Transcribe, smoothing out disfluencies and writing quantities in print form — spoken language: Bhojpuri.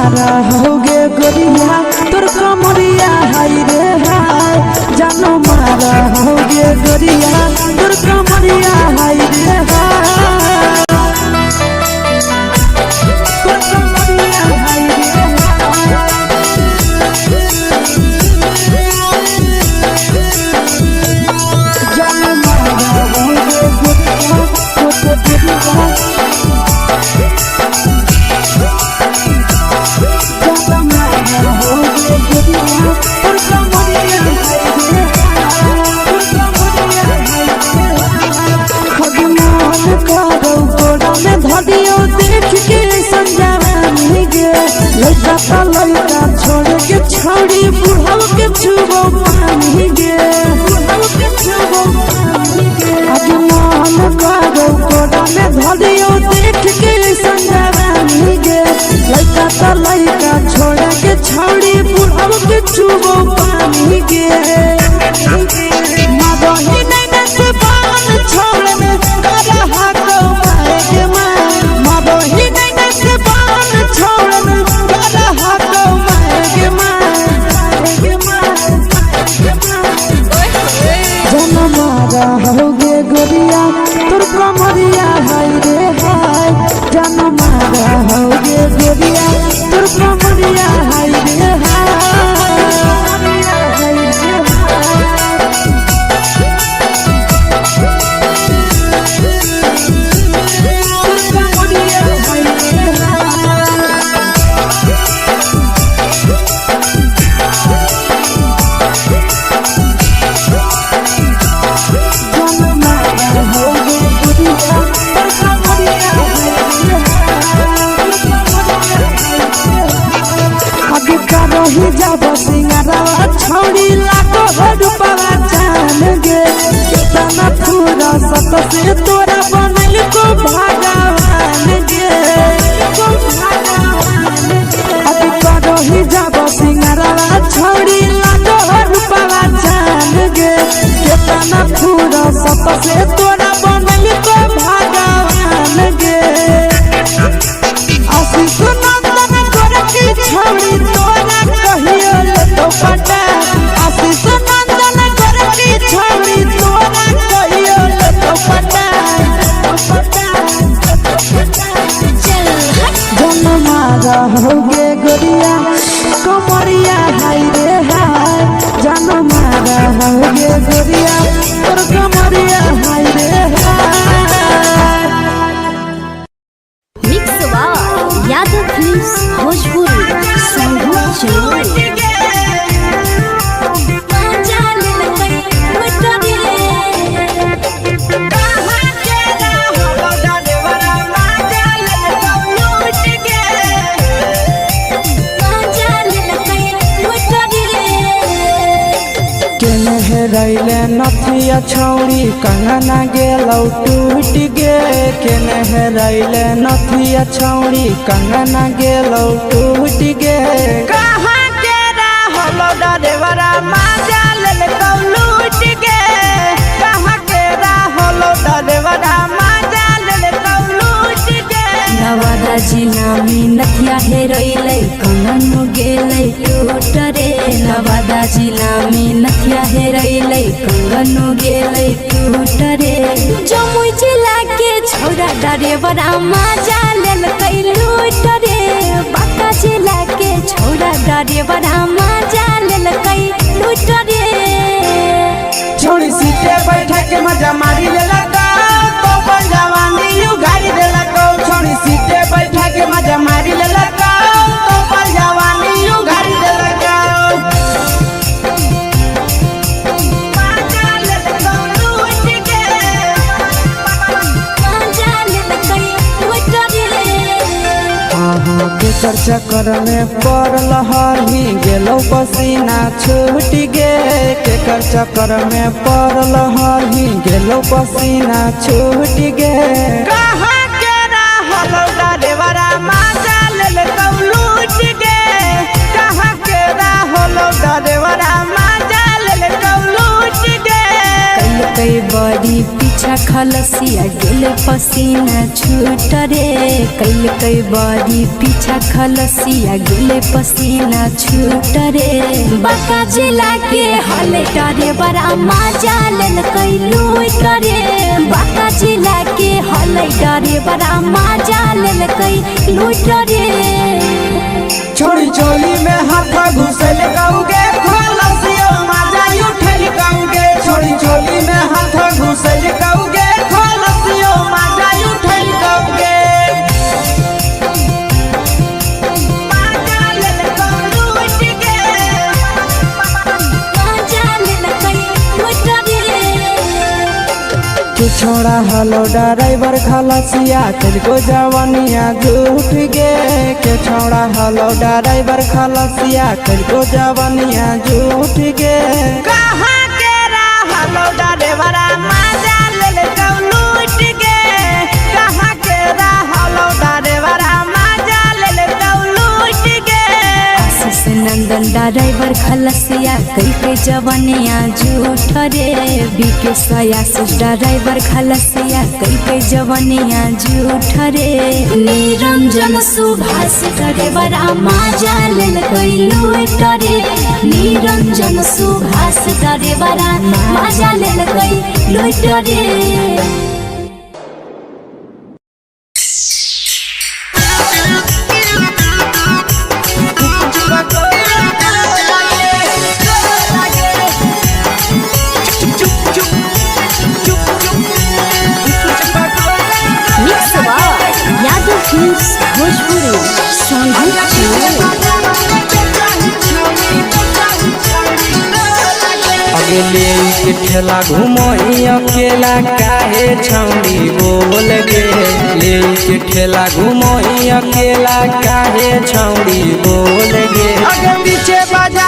मारा होगे गोरिया तोर कमरिया हाय रे हाय जानो मारा होगे गोरिया तोर कमरिया हाय रे हाय तोर कमरिया हाय रे जानो मारा होगे गोरिया तोर कमरिया देख के संजानी गे लड़का लड़का छोड़ के छौड़ी बुढ़ाव के छुबो पानी गे आज मन करो कोड़ा में धरियो देख के संजानी गे लड़का लड़का छोड़ के छौड़ी बुढ़ाव के छुबो पानी गे मदही नहीं नसे बान छोड़ में करा हाको मारे के मदही नहीं नसे बान छोड़ में करा हाको मारे के जन मारा होगे गोरिया तोर कमरिया हाय रे हाय जन मारा होगे गोरिया तोर कमरिया हाय रे हाय जब सिंगारा छौड़ी लाखो रुपया जान गे कितना पूरा सत से तोरा बनल को भगवान गे अभी करो ही जब सिंगारा छौड़ी लाखो रुपया जान गे कितना पूरा सत से तोरा बनल को भगवान गे आशीष नंदन गोरखी छौड़ी तोरा कहियो ले तो पटा आशीष नंदन गोरखी छौड़ी तोरा कहियो ले तो पटा जन मारा होगे गोरिया कमरिया हाय रे हाय जन मारा होगे गोरिया तोर कमरिया हाय रे हाय mix by Yadav films Bhojpuri संगीत चैनल रैले नथिया छौड़ी कंगना गेलौ टूट गे केने रैले नथिया छौड़ी कंगना गेलौ टूट गे कहाँ के रहलो डरेवरा माजा लेलकौ लूट गे कहाँ के रहलो डरेवरा माजा लेलकौ लूट गे नवादा जिला में नथिया हेरैले कंगन गेलै टूट रे नवादा जिला में नथिया हेरैले कंगन गेलै टूट रे जमुई जिला के छौड़ा डरेवरा माजा लेलकै लूट रे बांका जिला के छौड़ा डरेवरा माजा लेलकै लूट रे छोड़ी सीटे बैठा के मजा मारी लेलकौ तो अपन जवानी यू गाड़ी देलकौ छोड़ी सीटे बैठा के मजा मारी लेलकौ तो अपन जवानी यू गाड़ी देलकौ के चक्कर में पड़ल हरही गेलो पसीना छूट गे केकर चक्कर में पड़ल हरही गेलो पसीना छूट गे कहाँ के रहलो डरेवरा माजा लेलकौ लूट गे कहाँ के रहलो डरेवरा माजा लेलकौ लूट गे कई बड़ी पीछा खलसिया गेले पसीना छूट रे कैल कई बारी पीछा खलसिया गेले पसीना छूट रे बाका जिला के हले डरे बड़ा मजा लेल कई लूट रे बाका जिला के हले डरे बड़ा मजा लेल कई लूट रे छोड़ी चोली में हाथ घुसल गाऊंगे खलसिया मजा उठल गाऊंगे छोड़ी चोली में हाथ घुसल गाऊंगे खलसिया मजा उठल गाऊंगे मजा लेल कई लूट के मजा लेल कई लूट रे तू छोड़ा हलो ड्राइवर खलसिया तुझको जवानिया झूठ गे के छोड़ा हलो ड्राइवर खलसिया तुझको जवानिया झूठ गे कहाँ के हलो ड्राइवर मजा ले लूट गे कहाँ के हलो ड्राइवर मजा ले लूट गे आशीष नंदन ड्राइवर खलसिया कई के जवानिया झूठ रे बीके आशीष ड्राइवर खलसिया कई के जवानिया झूठ रे निरंजन सुभाष करे बड़ा मजा लेल कई लूट रे निरंजन सुभाष करे बड़ा मजा लेल कई लूट रे अगले के ठेला घूमो अकेला काहे छौड़ी बोल गे ले के ठेला घूमो अकेला काहे छौड़ी बोल गे अगे पीछे बाजा